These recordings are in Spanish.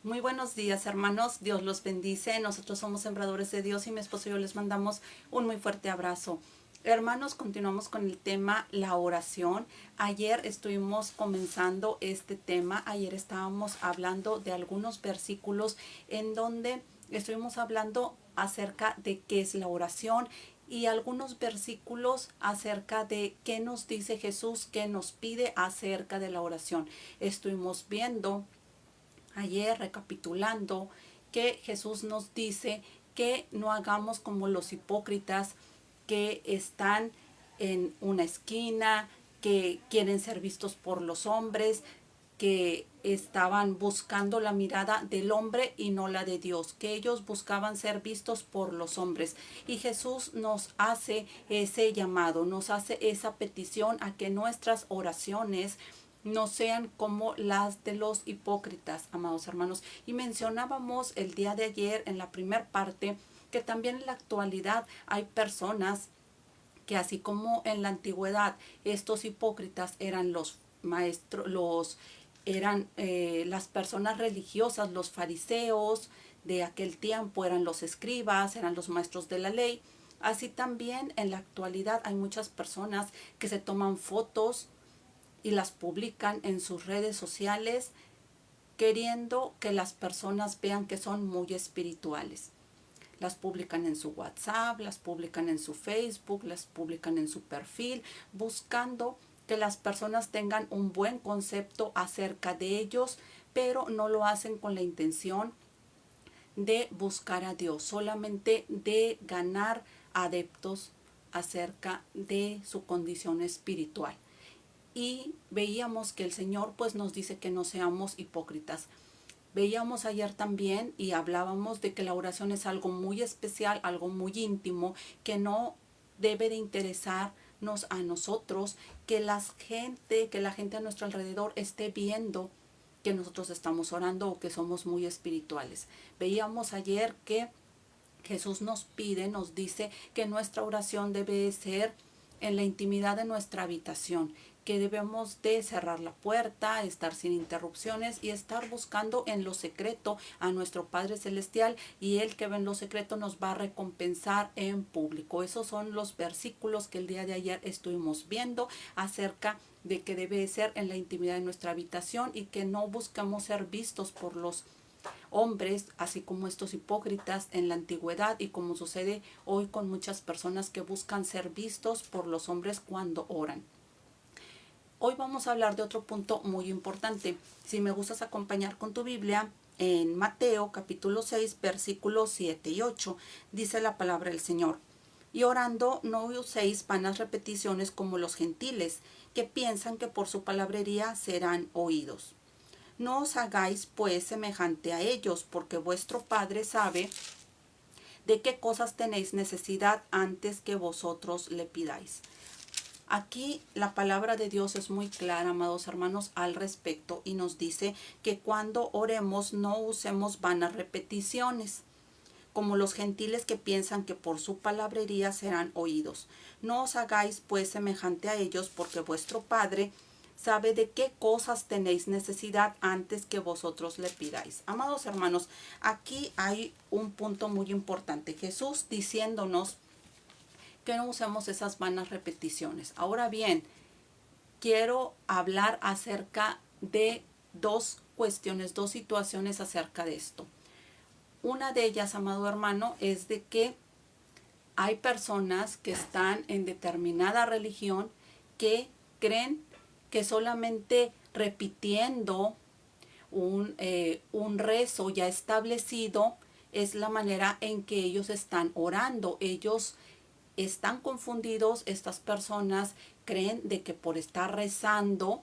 Muy buenos días, hermanos. Dios los bendice. Nosotros somos sembradores de Dios y mi esposo y yo les mandamos un muy fuerte abrazo. Hermanos, continuamos con el tema la oración. Ayer estuvimos comenzando este tema. Ayer estábamos hablando de algunos versículos en donde estuvimos hablando acerca de qué es la oración y algunos versículos acerca de qué nos dice Jesús, qué nos pide acerca de la oración. Estuvimos viendo ayer, recapitulando, que Jesús nos dice que no hagamos como los hipócritas que están en una esquina, que quieren ser vistos por los hombres, que estaban buscando la mirada del hombre y no la de Dios, que ellos buscaban ser vistos por los hombres. Y Jesús nos hace ese llamado, nos hace esa petición a que nuestras oraciones no sean como las de los hipócritas, amados hermanos. Y mencionábamos el día de ayer en la primera parte que también en la actualidad hay personas que así como en la antigüedad estos hipócritas eran los maestros, eran las personas religiosas, los fariseos de aquel tiempo, eran los escribas, eran los maestros de la ley. Así también en la actualidad hay muchas personas que se toman fotos y las publican en sus redes sociales queriendo que las personas vean que son muy espirituales. Las publican en su WhatsApp, las publican en su Facebook, las publican en su perfil, buscando que las personas tengan un buen concepto acerca de ellos, pero no lo hacen con la intención de buscar a Dios, solamente de ganar adeptos acerca de su condición espiritual. Y veíamos que el Señor pues nos dice que no seamos hipócritas. Veíamos ayer también y hablábamos de que la oración es algo muy especial, algo muy íntimo, que no debe de interesarnos a nosotros, que la gente a nuestro alrededor esté viendo que nosotros estamos orando o que somos muy espirituales. Veíamos ayer que Jesús nos pide, nos dice que nuestra oración debe ser en la intimidad de nuestra habitación, que debemos de cerrar la puerta, estar sin interrupciones y estar buscando en lo secreto a nuestro Padre Celestial, y Él que ve en lo secreto nos va a recompensar en público. Esos son los versículos que el día de ayer estuvimos viendo acerca de que debe ser en la intimidad de nuestra habitación y que no buscamos ser vistos por los hombres, así como estos hipócritas en la antigüedad y como sucede hoy con muchas personas que buscan ser vistos por los hombres cuando oran. Hoy vamos a hablar de otro punto muy importante. Si me gustas acompañar con tu Biblia, en Mateo capítulo 6 versículos 7 y 8, dice la palabra del Señor: y orando no uséis vanas repeticiones como los gentiles, que piensan que por su palabrería serán oídos. No os hagáis pues semejante a ellos, porque vuestro Padre sabe de qué cosas tenéis necesidad antes que vosotros le pidáis. Aquí la palabra de Dios es muy clara, amados hermanos, al respecto, y nos dice que cuando oremos no usemos vanas repeticiones, como los gentiles que piensan que por su palabrería serán oídos. No os hagáis pues semejante a ellos, porque vuestro Padre sabe de qué cosas tenéis necesidad antes que vosotros le pidáis. Amados hermanos, aquí hay un punto muy importante. Jesús diciéndonos que no usemos esas vanas repeticiones. Ahora bien, quiero hablar acerca de dos cuestiones, dos situaciones acerca de esto. Una de ellas, amado hermano, es de que hay personas que están en determinada religión que creen que solamente repitiendo un rezo ya establecido es la manera en que ellos están orando. Ellos están confundidos, estas personas creen de que por estar rezando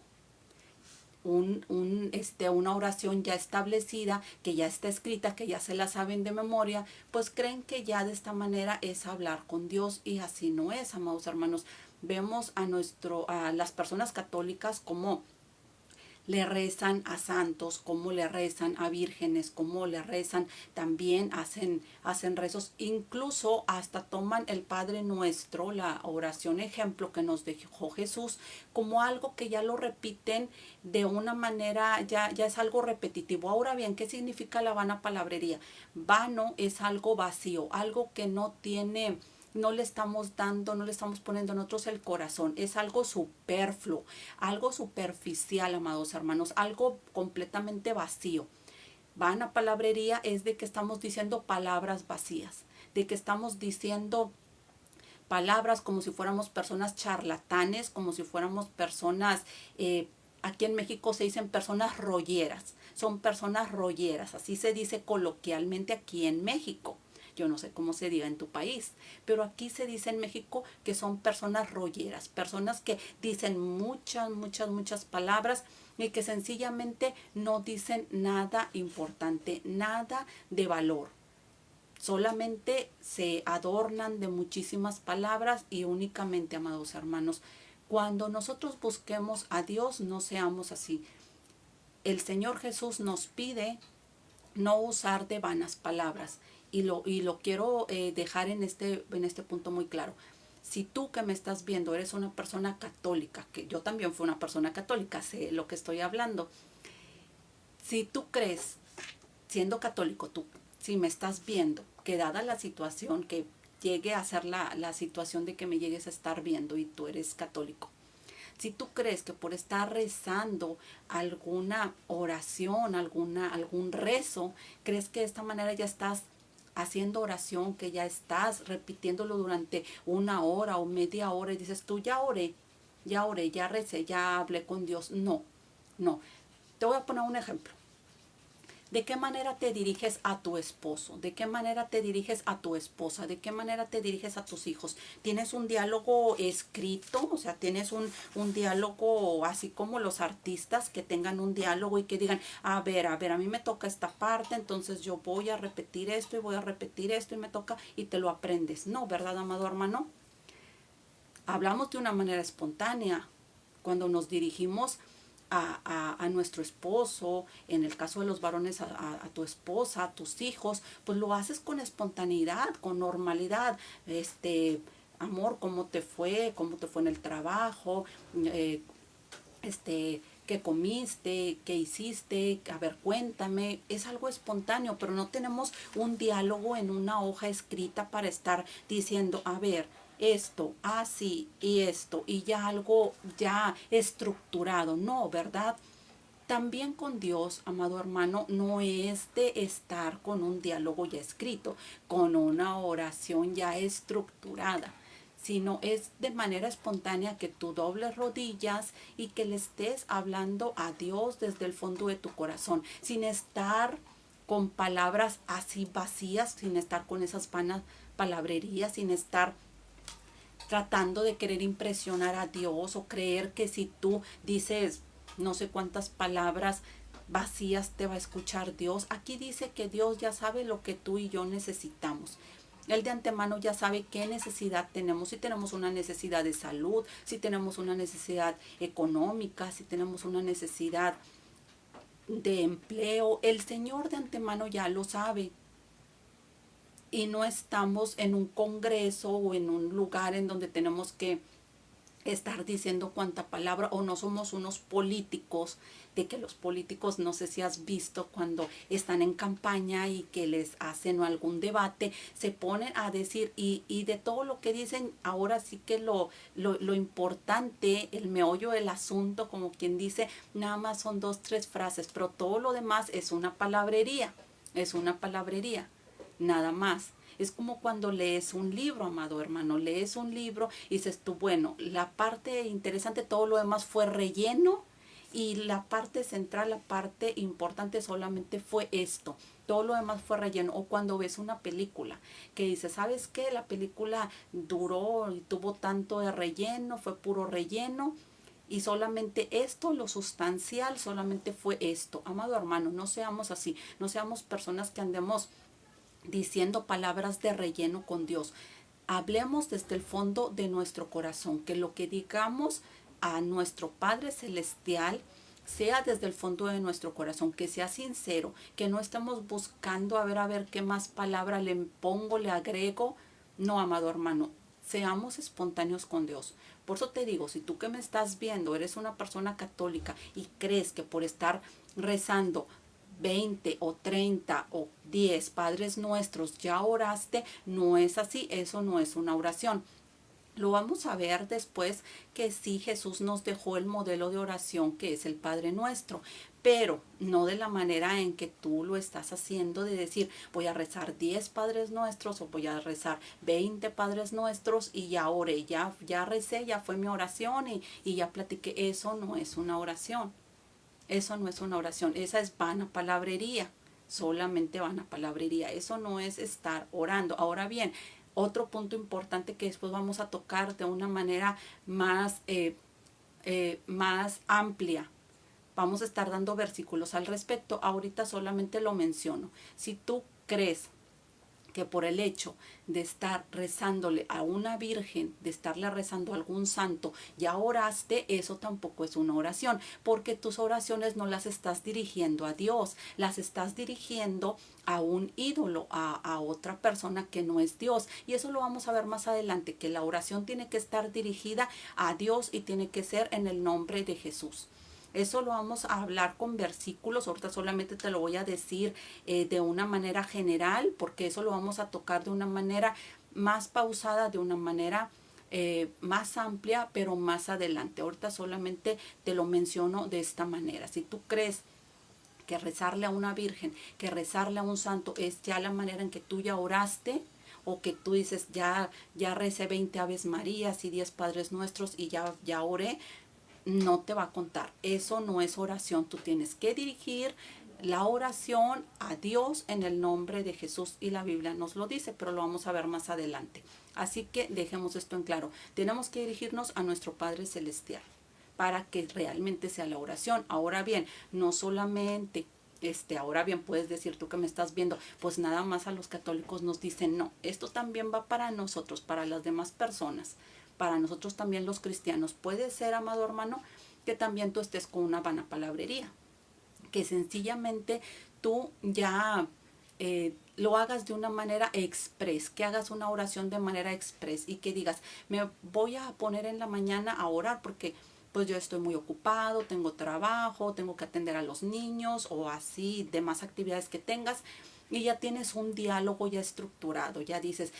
una oración ya establecida, que ya está escrita, que ya se la saben de memoria, pues creen que ya de esta manera es hablar con Dios, y así no es, amados hermanos. Vemos a las personas católicas como le rezan a santos, cómo le rezan a vírgenes, cómo le rezan, también hacen rezos, incluso hasta toman el Padre Nuestro, la oración ejemplo que nos dejó Jesús, como algo que ya lo repiten de una manera, ya es algo repetitivo. Ahora bien, ¿qué significa la vana palabrería? Vano es algo vacío, algo que no tiene, no le estamos dando, no le estamos poniendo a nosotros el corazón, es algo superfluo, algo superficial, amados hermanos, algo completamente vacío. Vana palabrería es de que estamos diciendo palabras vacías, de que estamos diciendo palabras como si fuéramos personas charlatanes, como si fuéramos personas, aquí en México se dicen personas rolleras, son personas rolleras, así se dice coloquialmente aquí en México. Yo no sé cómo se diga en tu país, pero aquí se dice en México que son personas rolleras, personas que dicen muchas palabras y que sencillamente no dicen nada importante, nada de valor. Solamente se adornan de muchísimas palabras y únicamente, amados hermanos, cuando nosotros busquemos a Dios, no seamos así. El Señor Jesús nos pide no usar de vanas palabras. Y lo quiero dejar en este punto muy claro. Si tú que me estás viendo eres una persona católica, que yo también fui una persona católica, sé lo que estoy hablando. Si tú crees, siendo católico, tú, si me estás viendo, que dada la situación, que llegue a ser la situación de que me llegues a estar viendo y tú eres católico, si tú crees que por estar rezando alguna oración, algún rezo, crees que de esta manera ya estás haciendo oración, que ya estás repitiéndolo durante una hora o media hora y dices tú, ya oré, ya recé, ya hablé con Dios. No, no. Te voy a poner un ejemplo. ¿De qué manera te diriges a tu esposo? ¿De qué manera te diriges a tu esposa? ¿De qué manera te diriges a tus hijos? ¿Tienes un diálogo escrito? O sea, ¿tienes un diálogo así como los artistas que tengan un diálogo y que digan, a ver, a mí me toca esta parte, entonces yo voy a repetir esto y voy a repetir esto y me toca y te lo aprendes? No, ¿verdad, amado hermano? Hablamos de una manera espontánea. Cuando nos dirigimos a nuestro esposo, en el caso de los varones a tu esposa, a tus hijos, pues lo haces con espontaneidad, con normalidad. Amor, ¿cómo te fue? ¿Cómo te fue en el trabajo? Eh, ¿Qué comiste? ¿Qué hiciste? A ver, cuéntame. Es algo espontáneo, pero no tenemos un diálogo en una hoja escrita para estar diciendo, a ver, esto, así y esto, y ya algo ya estructurado. No, ¿verdad? También con Dios, amado hermano, no es de estar con un diálogo ya escrito, con una oración ya estructurada, sino es de manera espontánea que tú dobles rodillas y que le estés hablando a Dios desde el fondo de tu corazón, sin estar con palabras así vacías, sin estar con esas vanas palabrerías, sin estar tratando de querer impresionar a Dios o creer que si tú dices no sé cuántas palabras vacías te va a escuchar Dios. Aquí dice que Dios ya sabe lo que tú y yo necesitamos. Él de antemano ya sabe qué necesidad tenemos, si tenemos una necesidad de salud, si tenemos una necesidad económica, si tenemos una necesidad de empleo. El Señor de antemano ya lo sabe. Y no estamos en un congreso o en un lugar en donde tenemos que estar diciendo cuánta palabra, o no somos unos políticos, de que los políticos, no sé si has visto cuando están en campaña y que les hacen algún debate, se ponen a decir y de todo lo que dicen, ahora sí que lo importante, el meollo del asunto, como quien dice, nada más son 2, 3 frases, pero todo lo demás es una palabrería, nada más. Es como cuando lees un libro, amado hermano, lees un libro y dices tú, bueno, la parte interesante, todo lo demás fue relleno y la parte central, la parte importante solamente fue esto. Todo lo demás fue relleno. O cuando ves una película que dices, ¿sabes qué? La película duró y tuvo tanto de relleno, fue puro relleno. Y solamente esto, lo sustancial, solamente fue esto. Amado hermano, no seamos así. No seamos personas que andemos diciendo palabras de relleno con Dios. Hablemos desde el fondo de nuestro corazón, que lo que digamos a nuestro Padre Celestial sea desde el fondo de nuestro corazón, que sea sincero, que no estemos buscando a ver qué más palabra le pongo, le agrego. No, amado hermano, seamos espontáneos con Dios. Por eso te digo, si tú que me estás viendo eres una persona católica y crees que por estar rezando 20 o 30 o 10 Padres Nuestros ya oraste, no es así, eso no es una oración. Lo vamos a ver después que sí, Jesús nos dejó el modelo de oración que es el Padre Nuestro, pero no de la manera en que tú lo estás haciendo, de decir voy a rezar 10 Padres Nuestros o voy a rezar 20 Padres Nuestros y ya oré, ya recé, ya fue mi oración y ya platiqué. Eso no es una oración, eso no es una oración, esa es vana palabrería, solamente vana palabrería, eso no es estar orando. Ahora bien, otro punto importante que después vamos a tocar de una manera más amplia. Vamos a estar dando versículos al respecto. Ahorita solamente lo menciono. Si tú crees que por el hecho de estar rezándole a una virgen, de estarle rezando a algún santo, ya oraste, eso tampoco es una oración, porque tus oraciones no las estás dirigiendo a Dios, las estás dirigiendo a un ídolo, a otra persona que no es Dios. Y eso lo vamos a ver más adelante, que la oración tiene que estar dirigida a Dios y tiene que ser en el nombre de Jesús. Eso lo vamos a hablar con versículos. Ahorita solamente te lo voy a decir de una manera general, porque eso lo vamos a tocar de una manera más pausada, de una manera más amplia, pero más adelante. Ahorita solamente te lo menciono de esta manera. Si tú crees que rezarle a una virgen, que rezarle a un santo es ya la manera en que tú ya oraste, o que tú dices ya recé 20 Aves Marías y 10 Padres Nuestros y ya oré, no te va a contar. Eso no es oración. Tú tienes que dirigir la oración a Dios en el nombre de Jesús, y la Biblia nos lo dice, pero lo vamos a ver más adelante. Así que dejemos esto en claro. Tenemos que dirigirnos a nuestro Padre Celestial para que realmente sea la oración. Ahora bien, no solamente ahora bien, puedes decir tú que me estás viendo, pues nada más a los católicos nos dicen, no, esto también va para nosotros, para las demás personas, para nosotros también los cristianos. Puede ser, amado hermano, que también tú estés con una vana palabrería, que sencillamente tú ya lo hagas de una manera express, que hagas una oración de manera express y que digas, me voy a poner en la mañana a orar porque pues yo estoy muy ocupado, tengo trabajo, tengo que atender a los niños o así, demás actividades que tengas. Y ya tienes un diálogo ya estructurado, ya dices,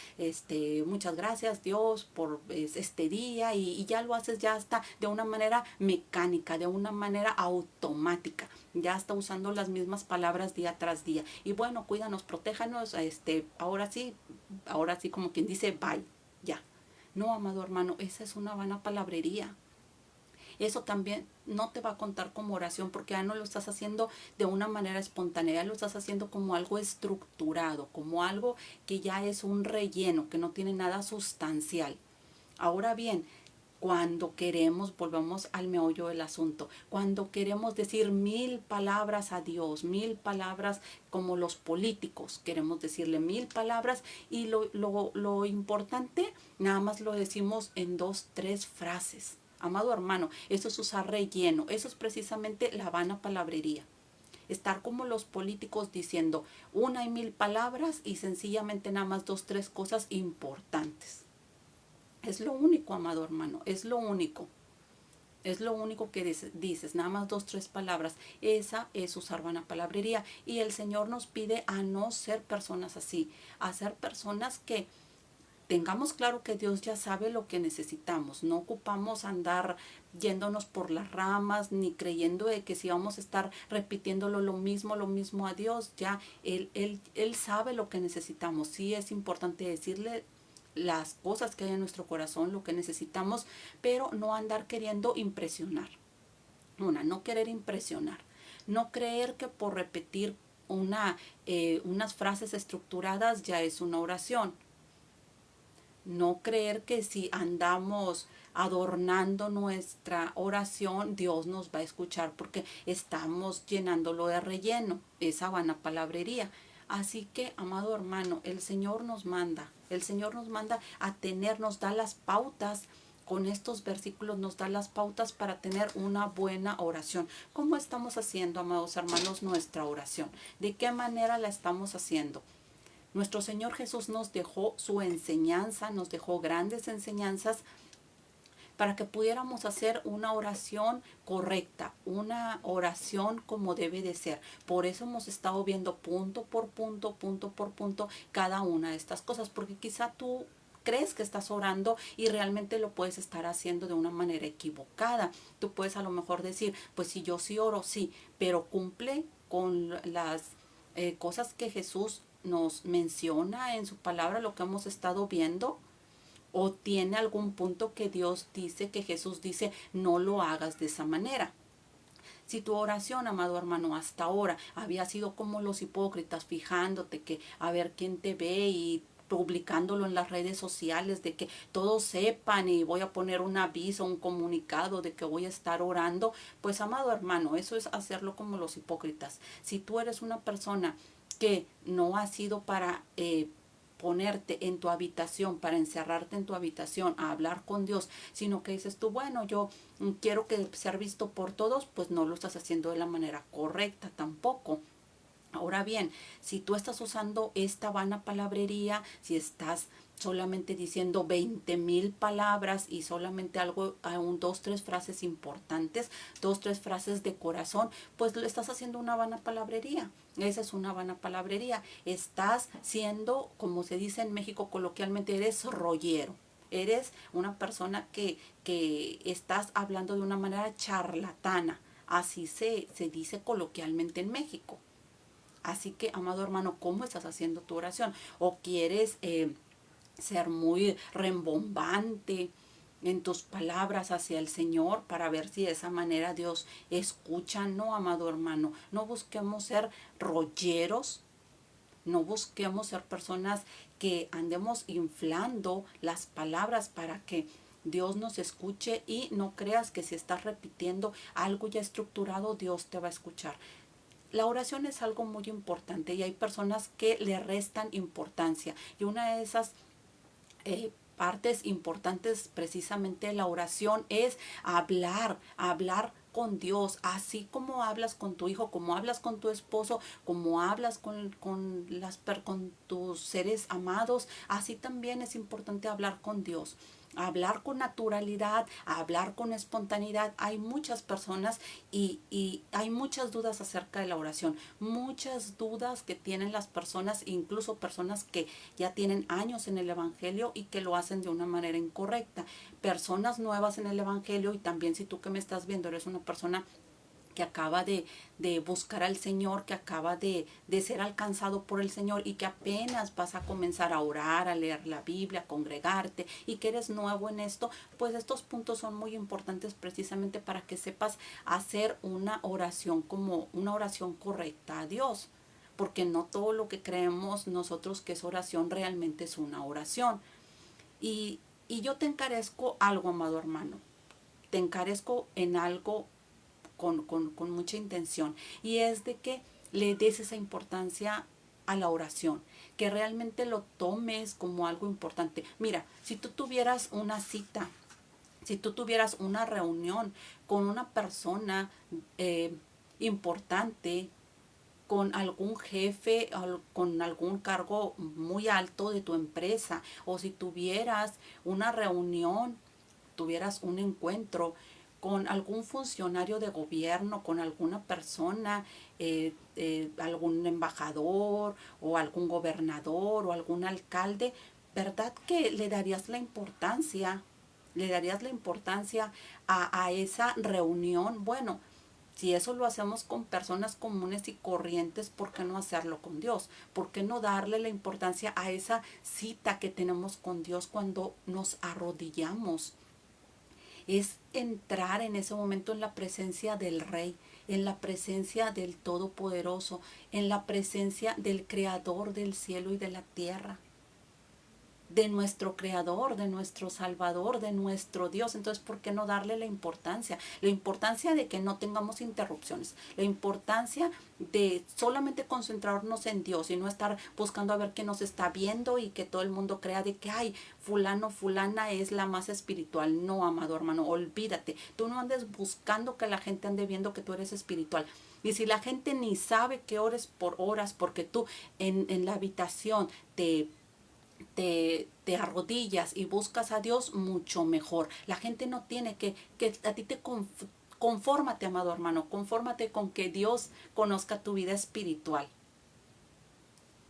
muchas gracias Dios por este día, y ya lo haces ya hasta de una manera mecánica, de una manera automática, ya está usando las mismas palabras día tras día. Y bueno, cuídanos, protéjanos, ahora sí como quien dice, bye, ya. No, amado hermano, esa es una vana palabrería. Eso también no te va a contar como oración, porque ya no lo estás haciendo de una manera espontánea, ya lo estás haciendo como algo estructurado, como algo que ya es un relleno, que no tiene nada sustancial. Ahora bien, cuando queremos, volvamos al meollo del asunto, cuando queremos decir 1000 palabras a Dios, 1000 palabras como los políticos, queremos decirle 1000 palabras, y lo importante, nada más lo decimos en 2, 3 frases. Amado hermano, eso es usar relleno, eso es precisamente la vana palabrería. Estar como los políticos diciendo 1 y 1000 palabras y sencillamente nada más 2, 3 cosas importantes. Es lo único, amado hermano, es lo único. Es lo único que dices, nada más 2, 3 palabras. Esa es usar vana palabrería. Y el Señor nos pide a no ser personas así, a ser personas que tengamos claro que Dios ya sabe lo que necesitamos. No ocupamos andar yéndonos por las ramas, ni creyendo de que si vamos a estar repitiéndolo lo mismo a Dios, ya Él sabe lo que necesitamos. Sí es importante decirle las cosas que hay en nuestro corazón, lo que necesitamos, pero no andar queriendo impresionar. No querer impresionar. No creer que por repetir unas frases estructuradas ya es una oración. No creer que si andamos adornando nuestra oración, Dios nos va a escuchar porque estamos llenándolo de relleno, esa vana palabrería. Así que, amado hermano, el Señor nos manda a tener, nos da las pautas con estos versículos nos da las pautas para tener una buena oración. ¿Cómo estamos haciendo, amados hermanos, nuestra oración? ¿De qué manera la estamos haciendo? Nuestro Señor Jesús nos dejó su enseñanza, nos dejó grandes enseñanzas para que pudiéramos hacer una oración correcta, una oración como debe de ser. Por eso hemos estado viendo punto por punto cada una de estas cosas, porque quizá tú crees que estás orando y realmente lo puedes estar haciendo de una manera equivocada. Tú puedes a lo mejor decir, pues si yo sí oro, sí, pero cumple con las cosas que Jesús nos menciona en su palabra, lo que hemos estado viendo. O tiene algún punto que Dios dice, que Jesús dice, no lo hagas de esa manera. Si tu oración, amado hermano, hasta ahora había sido como los hipócritas, fijándote que a ver quién te ve y publicándolo en las redes sociales, de que todos sepan y voy a poner un aviso, un comunicado de que voy a estar orando, pues amado hermano, eso es hacerlo como los hipócritas. Si tú eres una persona que no ha sido para ponerte en tu habitación, para encerrarte en tu habitación a hablar con Dios, sino que dices tú, bueno, yo quiero que ser visto por todos, pues no lo estás haciendo de la manera correcta tampoco. Ahora bien, si tú estás usando esta vana palabrería, si estás solamente diciendo 20,000 palabras y solamente algo, dos, tres frases importantes, dos, tres frases de corazón, pues le estás haciendo una vana palabrería. Esa es una vana palabrería. Estás siendo, como se dice en México coloquialmente, eres rollero. Eres una persona que estás hablando de una manera charlatana. Así se dice coloquialmente en México. Así que, amado hermano, ¿cómo estás haciendo tu oración? ¿O quieres ser muy rembombante en tus palabras hacia el Señor para ver si de esa manera Dios escucha? No, amado hermano, no busquemos ser rolleros, no busquemos ser personas que andemos inflando las palabras para que Dios nos escuche, y no creas que si estás repitiendo algo ya estructurado, Dios te va a escuchar. La oración es algo muy importante y hay personas que le restan importancia, y una de esas partes importantes precisamente de la oración es hablar con Dios, así como hablas con tu hijo, como hablas con tu esposo, como hablas con tus seres amados, así también es importante hablar con Dios. Hablar con naturalidad, hablar con espontaneidad. Hay muchas personas y hay muchas dudas acerca de la oración, muchas dudas que tienen las personas, incluso personas que ya tienen años en el Evangelio y que lo hacen de una manera incorrecta. Personas nuevas en el Evangelio, y también si tú que me estás viendo eres una persona que acaba de buscar al Señor, que acaba de ser alcanzado por el Señor y que apenas vas a comenzar a orar, a leer la Biblia, a congregarte, y que eres nuevo en esto, pues estos puntos son muy importantes precisamente para que sepas hacer una oración como una oración correcta a Dios. Porque no todo lo que creemos nosotros que es oración realmente es una oración. Y yo te encarezco algo, amado hermano. Te encarezco en algo con mucha intención, y es de que le des esa importancia a la oración, que realmente lo tomes como algo importante. Mira, si tú tuvieras una cita, si tú tuvieras una reunión con una persona importante, con algún jefe, con algún cargo muy alto de tu empresa, o si tuvieras una reunión, tuvieras un encuentro con algún funcionario de gobierno, con alguna persona, algún embajador o algún gobernador o algún alcalde, ¿verdad que le darías la importancia? ¿Le darías la importancia a esa reunión? Bueno, si eso lo hacemos con personas comunes y corrientes, ¿por qué no hacerlo con Dios? ¿Por qué no darle la importancia a esa cita que tenemos con Dios cuando nos arrodillamos? Es entrar en ese momento en la presencia del Rey, en la presencia del Todopoderoso, en la presencia del Creador del cielo y de la tierra. de nuestro Creador, de nuestro Salvador, de nuestro Dios. Entonces, ¿por qué no darle la importancia? La importancia de que no tengamos interrupciones, la importancia de solamente concentrarnos en Dios y no estar buscando a ver qué nos está viendo y que todo el mundo crea de que, ay, fulano, fulana es la más espiritual. No, amado hermano, olvídate. Tú no andes buscando que la gente ande viendo que tú eres espiritual. Y si la gente ni sabe que ores por horas porque tú en la habitación te arrodillas y buscas a Dios, mucho mejor. La gente no tiene que a ti confórmate, amado hermano, confórmate con que Dios conozca tu vida espiritual.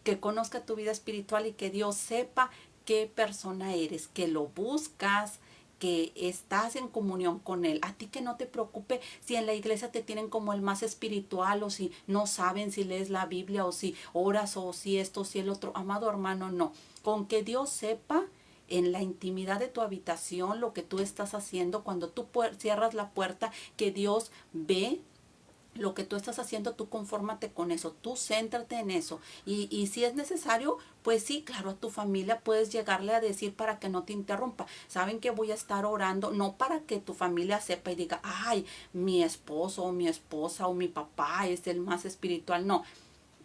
Que conozca tu vida espiritual y que Dios sepa qué persona eres, que lo buscas, que estás en comunión con Él. A ti que no te preocupe si en la iglesia te tienen como el más espiritual o si no saben si lees la Biblia o si oras o si esto o si el otro. Amado hermano, no. Con que Dios sepa en la intimidad de tu habitación lo que tú estás haciendo, cuando tú cierras la puerta, que Dios ve lo que tú estás haciendo, tú confórmate con eso, tú céntrate en eso. Y si es necesario, pues sí, claro, a tu familia puedes llegarle a decir para que no te interrumpa. Saben que voy a estar orando, no para que tu familia sepa y diga, ay, mi esposo o mi esposa o mi papá es el más espiritual. No,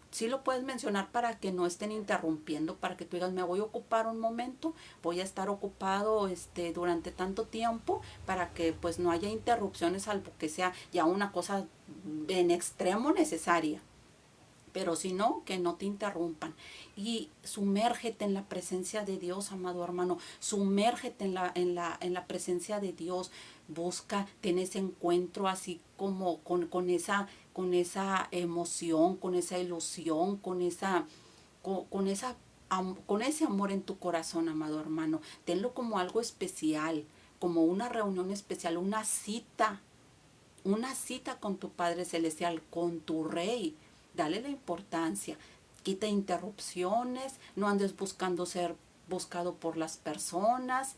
sí lo puedes mencionar para que no estén interrumpiendo, para que tú digas, me voy a ocupar un momento, voy a estar ocupado durante tanto tiempo, para que pues no haya interrupciones, salvo que sea ya una cosa en extremo necesaria. Pero si no, que no te interrumpan. Y sumérgete en la presencia de Dios, amado hermano. Sumérgete en la presencia de Dios. Busca, ten ese encuentro así como con esa emoción, con esa ilusión, con ese amor en tu corazón, amado hermano. Tenlo como algo especial, como una reunión especial, una cita con tu Padre Celestial, con tu Rey. Dale la importancia. Quita interrupciones, no andes buscando ser buscado por las personas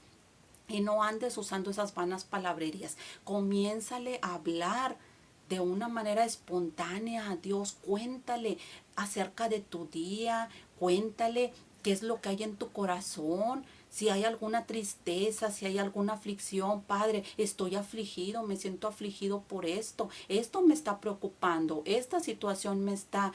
y no andes usando esas vanas palabrerías. Comiénzale a hablar de una manera espontánea a Dios. Cuéntale acerca de tu día, cuéntale qué es lo que hay en tu corazón. Si hay alguna tristeza, si hay alguna aflicción, Padre, estoy afligido, me siento afligido por esto me está preocupando, esta situación me está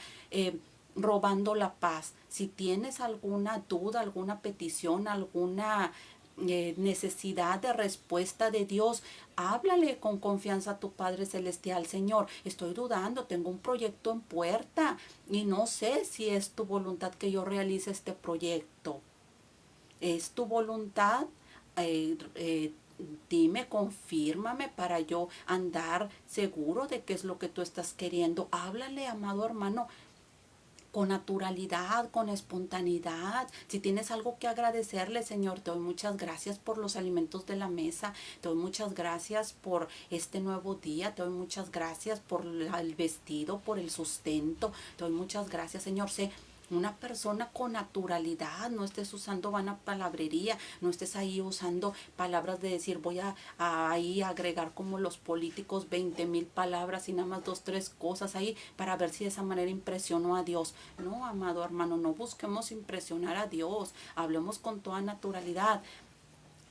robando la paz. Si tienes alguna duda, alguna petición, alguna necesidad de respuesta de Dios, háblale con confianza a tu Padre Celestial. Señor, estoy dudando, tengo un proyecto en puerta y no sé si es tu voluntad que yo realice este proyecto. ¿Es tu voluntad? Eh, eh, Dime, confírmame para yo andar seguro de qué es lo que tú estás queriendo. Háblale, amado hermano, con naturalidad, con espontaneidad. Si tienes algo que agradecerle, Señor, te doy muchas gracias por los alimentos de la mesa, te doy muchas gracias por este nuevo día, te doy muchas gracias por el vestido, por el sustento, te doy muchas gracias, Señor. Sé una persona con naturalidad, no estés usando vana palabrería, no estés ahí usando palabras de decir voy a ahí agregar como los políticos 20,000 palabras y nada más dos, tres cosas ahí para ver si de esa manera impresionó a Dios. No, amado hermano, no busquemos impresionar a Dios, hablemos con toda naturalidad.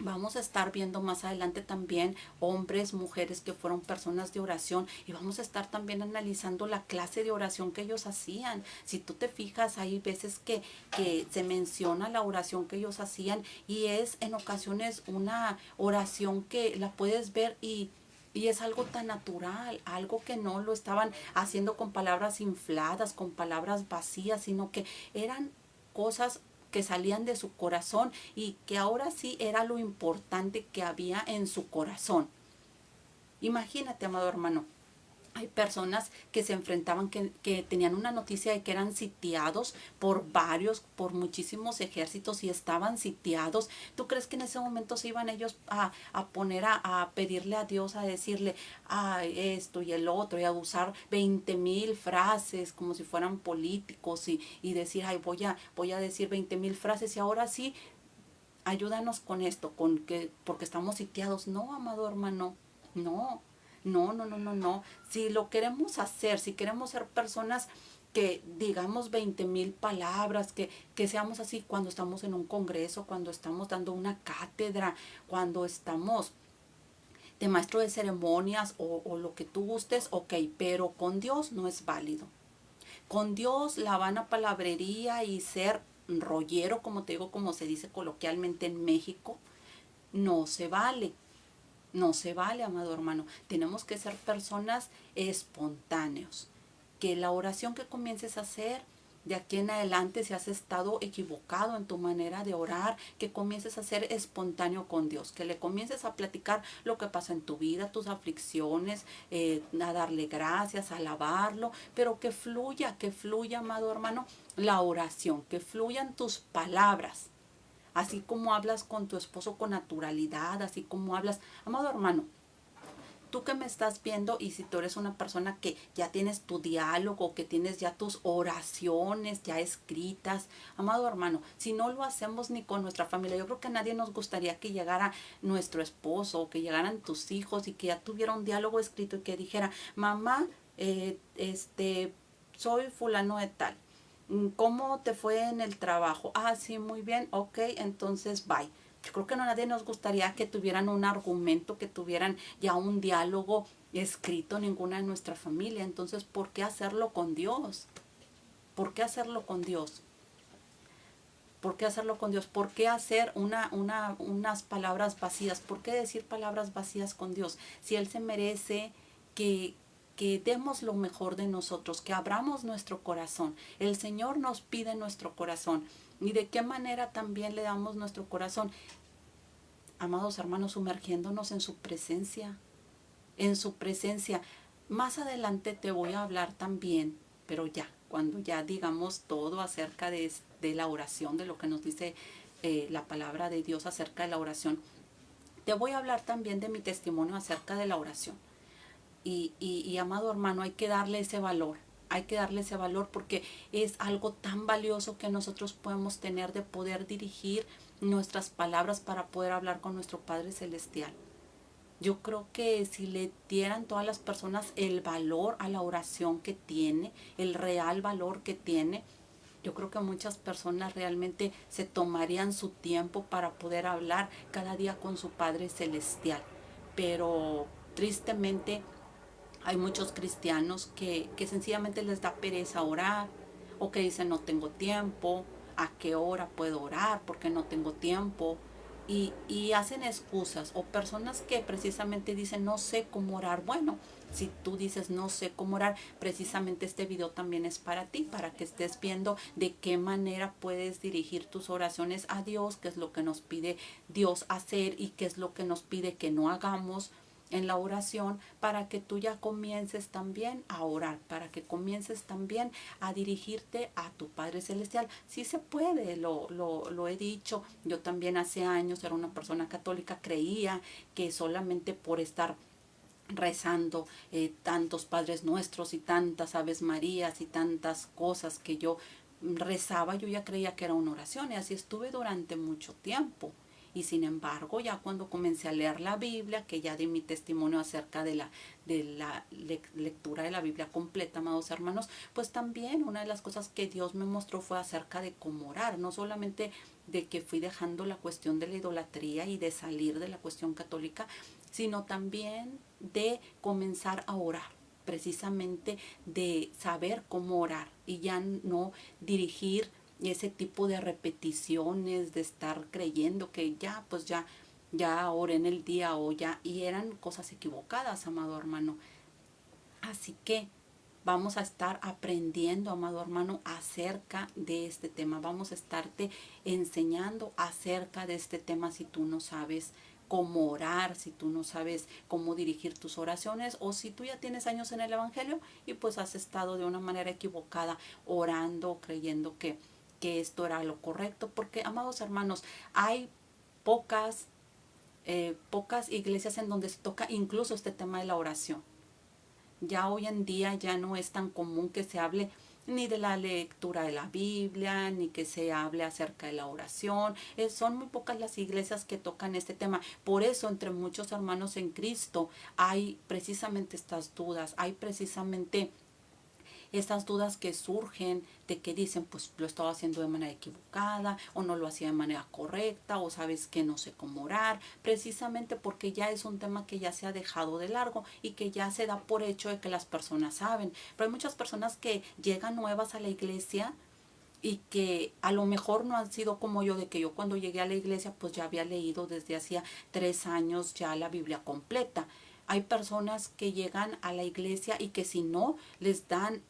Vamos a estar viendo más adelante también hombres, mujeres que fueron personas de oración y vamos a estar también analizando la clase de oración que ellos hacían. Si tú te fijas, hay veces que se menciona la oración que ellos hacían y es en ocasiones una oración que la puedes ver y es algo tan natural, algo que no lo estaban haciendo con palabras infladas, con palabras vacías, sino que eran cosas que salían de su corazón y que ahora sí era lo importante que había en su corazón. Imagínate, amado hermano, hay personas que se enfrentaban, que tenían una noticia de que eran sitiados por muchísimos ejércitos y estaban sitiados. ¿Tú crees que en ese momento se iban ellos a poner a pedirle a Dios, a decirle esto y el otro y a usar 20,000 frases como si fueran políticos y decir, voy a decir 20,000 frases y ahora sí, ayúdanos con esto, porque estamos sitiados? No, amado hermano, no. No, no, no, no, no. Si lo queremos hacer, si queremos ser personas que digamos 20,000 palabras, que seamos así cuando estamos en un congreso, cuando estamos dando una cátedra, cuando estamos de maestro de ceremonias o lo que tú gustes, ok, pero con Dios no es válido. Con Dios la vana palabrería y ser rollero, como te digo, como se dice coloquialmente en México, no se vale. No se vale, amado hermano. Tenemos que ser personas espontáneos. Que la oración que comiences a hacer de aquí en adelante, si has estado equivocado en tu manera de orar, que comiences a ser espontáneo con Dios, que le comiences a platicar lo que pasa en tu vida, tus aflicciones, a darle gracias, a alabarlo, pero que fluya, amado hermano, la oración, que fluyan tus palabras. Así como hablas con tu esposo con naturalidad, así como hablas, amado hermano, tú que me estás viendo y si tú eres una persona que ya tienes tu diálogo, que tienes ya tus oraciones ya escritas, amado hermano, si no lo hacemos ni con nuestra familia, yo creo que a nadie nos gustaría que llegara nuestro esposo o que llegaran tus hijos y que ya tuviera un diálogo escrito y que dijera, mamá, soy fulano de tal. ¿Cómo te fue en el trabajo? Ah, sí, muy bien, ok, entonces bye. Yo creo que no nadie nos gustaría que tuvieran un argumento, que tuvieran ya un diálogo escrito ninguna de nuestra familia. Entonces, ¿por qué hacerlo con Dios? ¿Por qué hacerlo con Dios? ¿Por qué hacerlo con Dios? ¿Por qué hacer unas palabras vacías? ¿Por qué decir palabras vacías con Dios? Si Él se merece que, que demos lo mejor de nosotros, que abramos nuestro corazón. El Señor nos pide nuestro corazón. ¿Y de qué manera también le damos nuestro corazón? Amados hermanos, sumergiéndonos en su presencia, en su presencia. Más adelante te voy a hablar también, pero ya, cuando ya digamos todo acerca de la oración, de lo que nos dice la palabra de Dios acerca de la oración, te voy a hablar también de mi testimonio acerca de la oración. Y amado hermano, hay que darle ese valor. Hay que darle ese valor porque es algo tan valioso que nosotros podemos tener de poder dirigir nuestras palabras para poder hablar con nuestro Padre Celestial. Yo creo que si le dieran todas las personas el valor a la oración que tiene, el real valor que tiene, yo creo que muchas personas realmente se tomarían su tiempo para poder hablar cada día con su Padre Celestial. Pero tristemente hay muchos cristianos que sencillamente les da pereza orar o que dicen no tengo tiempo, a qué hora puedo orar porque no tengo tiempo. Y hacen excusas o personas que precisamente dicen no sé cómo orar. Bueno, si tú dices no sé cómo orar, precisamente este video también es para ti, para que estés viendo de qué manera puedes dirigir tus oraciones a Dios, qué es lo que nos pide Dios hacer y qué es lo que nos pide que no hagamos en la oración, para que tú ya comiences también a orar, para que comiences también a dirigirte a tu Padre Celestial. Sí se puede, lo he dicho. Yo también hace años era una persona católica, creía que solamente por estar rezando tantos Padres Nuestros y tantas Aves Marías y tantas cosas que yo rezaba, yo ya creía que era una oración y así estuve durante mucho tiempo. Y sin embargo, ya cuando comencé a leer la Biblia, que ya di mi testimonio acerca de la lectura de la Biblia completa, amados hermanos, pues también una de las cosas que Dios me mostró fue acerca de cómo orar, no solamente de que fui dejando la cuestión de la idolatría y de salir de la cuestión católica, sino también de comenzar a orar, precisamente de saber cómo orar y ya no dirigir ese tipo de repeticiones, de estar creyendo que ya, pues ya oré en el día o ya, y eran cosas equivocadas, amado hermano. Así que vamos a estar aprendiendo, amado hermano, acerca de este tema. Vamos a estarte enseñando acerca de este tema si tú no sabes cómo orar, si tú no sabes cómo dirigir tus oraciones o si tú ya tienes años en el Evangelio y pues has estado de una manera equivocada orando, creyendo que esto era lo correcto. Porque, amados hermanos, hay pocas iglesias en donde se toca incluso este tema de la oración. Ya hoy en día ya no es tan común que se hable ni de la lectura de la Biblia, ni que se hable acerca de la oración. Son muy pocas las iglesias que tocan este tema. Por eso, entre muchos hermanos en Cristo, hay precisamente estas dudas, hay precisamente esas dudas que surgen de que dicen, pues lo estaba haciendo de manera equivocada o no lo hacía de manera correcta o sabes que no sé cómo orar, precisamente porque ya es un tema que ya se ha dejado de largo y que ya se da por hecho de que las personas saben. Pero hay muchas personas que llegan nuevas a la iglesia y que a lo mejor no han sido como yo, de que yo cuando llegué a la iglesia pues ya había leído desde hacía 3 años ya la Biblia completa. Hay personas que llegan a la iglesia y que si no les dan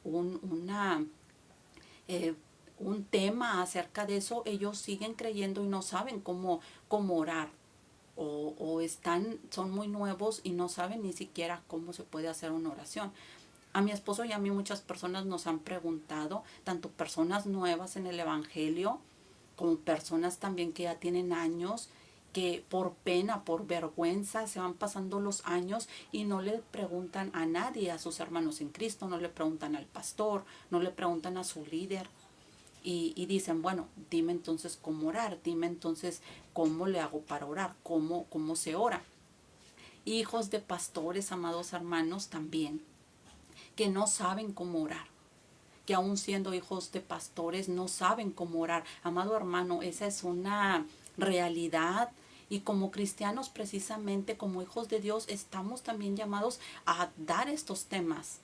eh, un tema acerca de eso, ellos siguen creyendo y no saben cómo orar. Son muy nuevos y no saben ni siquiera cómo se puede hacer una oración. A mi esposo y a mí muchas personas nos han preguntado, tanto personas nuevas en el Evangelio, como personas también que ya tienen años, que por pena, por vergüenza, se van pasando los años y no le preguntan a nadie, a sus hermanos en Cristo, no le preguntan al pastor, no le preguntan a su líder. Y dicen, bueno, dime entonces cómo orar, dime entonces cómo le hago para orar, cómo se ora. Hijos de pastores, amados hermanos, también que no saben cómo orar, que aún siendo hijos de pastores no saben cómo orar. Amado hermano, esa es una realidad y como cristianos precisamente, como hijos de Dios, estamos también llamados a dar estos temas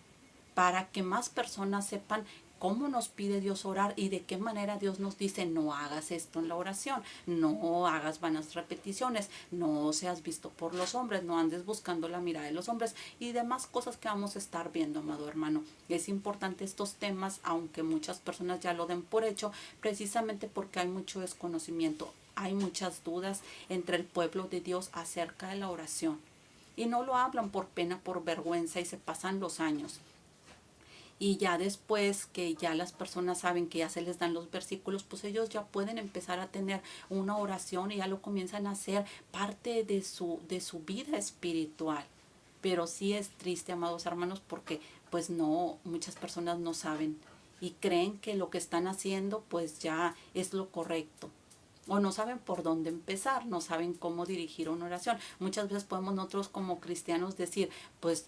para que más personas sepan cómo nos pide Dios orar y de qué manera Dios nos dice no hagas esto en la oración, no hagas vanas repeticiones, no seas visto por los hombres, no andes buscando la mirada de los hombres y demás cosas que vamos a estar viendo, amado hermano. Es importante estos temas, aunque muchas personas ya lo den por hecho, precisamente porque hay mucho desconocimiento, hay muchas dudas entre el pueblo de Dios acerca de la oración. Y no lo hablan por pena, por vergüenza y se pasan los años. Y ya después que ya las personas saben que ya se les dan los versículos, pues ellos ya pueden empezar a tener una oración y ya lo comienzan a hacer parte de su vida espiritual. Pero sí es triste, amados hermanos, porque pues no, muchas personas no saben y creen que lo que están haciendo pues ya es lo correcto. O no saben por dónde empezar, no saben cómo dirigir una oración. Muchas veces podemos nosotros como cristianos decir, pues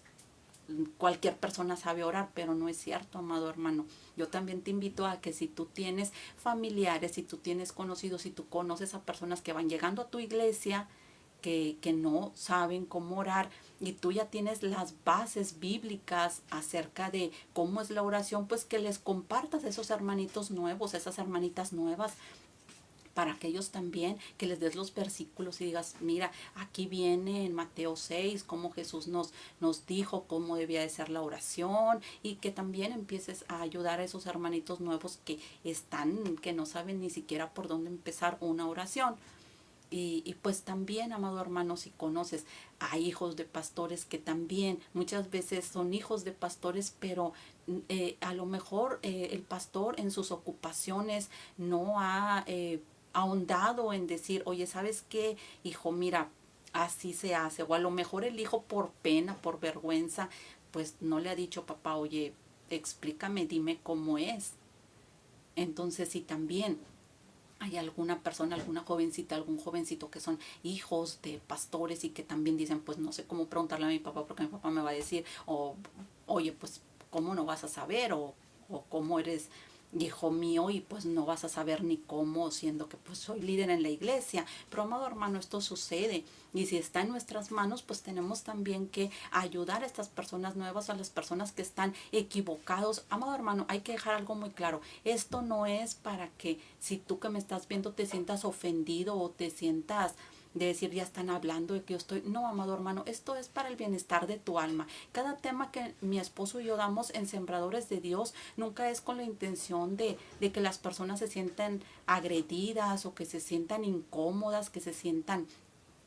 cualquier persona sabe orar, pero no es cierto, amado hermano. Yo también te invito a que si tú tienes familiares, si tú tienes conocidos, si tú conoces a personas que van llegando a tu iglesia, que no saben cómo orar y tú ya tienes las bases bíblicas acerca de cómo es la oración, pues que les compartas a esos hermanitos nuevos, esas hermanitas nuevas, para que ellos también, que les des los versículos y digas, mira, aquí viene en Mateo 6, cómo Jesús nos dijo cómo debía de ser la oración y que también empieces a ayudar a esos hermanitos nuevos que no saben ni siquiera por dónde empezar una oración. Y pues también, amado hermano, si conoces a hijos de pastores que también muchas veces son hijos de pastores, pero a lo mejor el pastor en sus ocupaciones no ha ahondado en decir, oye, ¿sabes qué, hijo? Mira, así se hace. O a lo mejor el hijo por pena, por vergüenza, pues no le ha dicho, papá, oye, explícame, dime cómo es. Entonces, si también hay alguna persona, alguna jovencita, algún jovencito que son hijos de pastores y que también dicen, pues no sé cómo preguntarle a mi papá porque mi papá me va a decir, o oye, pues cómo no vas a saber, o cómo eres hijo mío y pues no vas a saber ni cómo, siendo que pues soy líder en la iglesia. Pero amado hermano, esto sucede y si está en nuestras manos, pues tenemos también que ayudar a estas personas nuevas, a las personas que están equivocados. Amado hermano, hay que dejar algo muy claro. Esto no es para que si tú que me estás viendo te sientas ofendido o te sientas de decir ya están hablando de que yo estoy. No, amado hermano, esto es para el bienestar de tu alma. Cada tema que mi esposo y yo damos en Sembradores de Dios nunca es con la intención de que las personas se sientan agredidas o que se sientan incómodas, que se sientan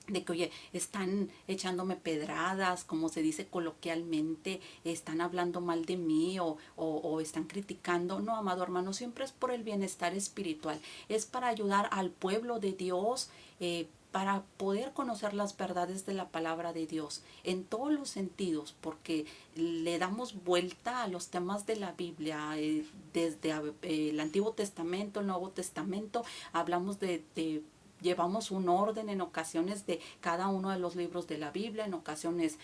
de que, oye, están echándome pedradas, como se dice coloquialmente, están hablando mal de mí o están criticando. No, amado hermano, siempre es por el bienestar espiritual, es para ayudar al pueblo de Dios, para poder conocer las verdades de la palabra de Dios en todos los sentidos, porque le damos vuelta a los temas de la Biblia, desde el Antiguo Testamento, el Nuevo Testamento, hablamos llevamos un orden en ocasiones de cada uno de los libros de la Biblia, en ocasiones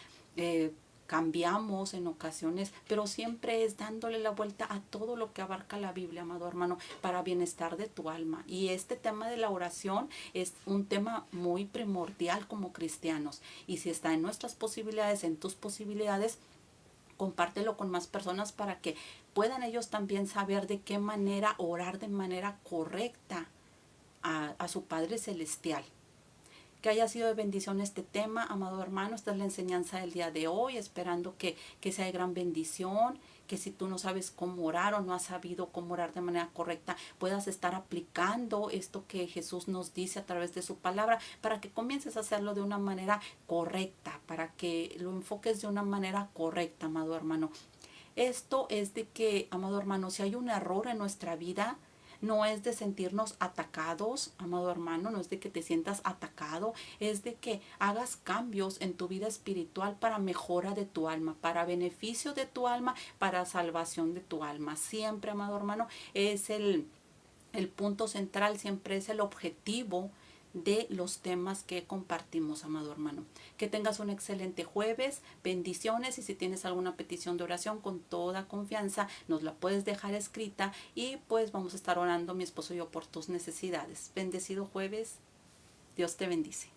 cambiamos en ocasiones, pero siempre es dándole la vuelta a todo lo que abarca la Biblia, amado hermano, para bienestar de tu alma. Y este tema de la oración es un tema muy primordial como cristianos. Y si está en nuestras posibilidades, en tus posibilidades, compártelo con más personas para que puedan ellos también saber de qué manera orar de manera correcta a su Padre Celestial. Que haya sido de bendición este tema, amado hermano. Esta es la enseñanza del día de hoy, esperando que sea de gran bendición, que si tú no sabes cómo orar o no has sabido cómo orar de manera correcta, puedas estar aplicando esto que Jesús nos dice a través de su palabra, para que comiences a hacerlo de una manera correcta, para que lo enfoques de una manera correcta, amado hermano. Esto es de que, amado hermano, si hay un error en nuestra vida, no es de sentirnos atacados, amado hermano, no es de que te sientas atacado, es de que hagas cambios en tu vida espiritual para mejora de tu alma, para beneficio de tu alma, para salvación de tu alma. Siempre, amado hermano, es el punto central, siempre es el objetivo de los temas que compartimos, amado hermano. Que tengas un excelente jueves, bendiciones, y si tienes alguna petición de oración, con toda confianza nos la puedes dejar escrita y pues vamos a estar orando mi esposo y yo por tus necesidades. Bendecido jueves, Dios te bendice.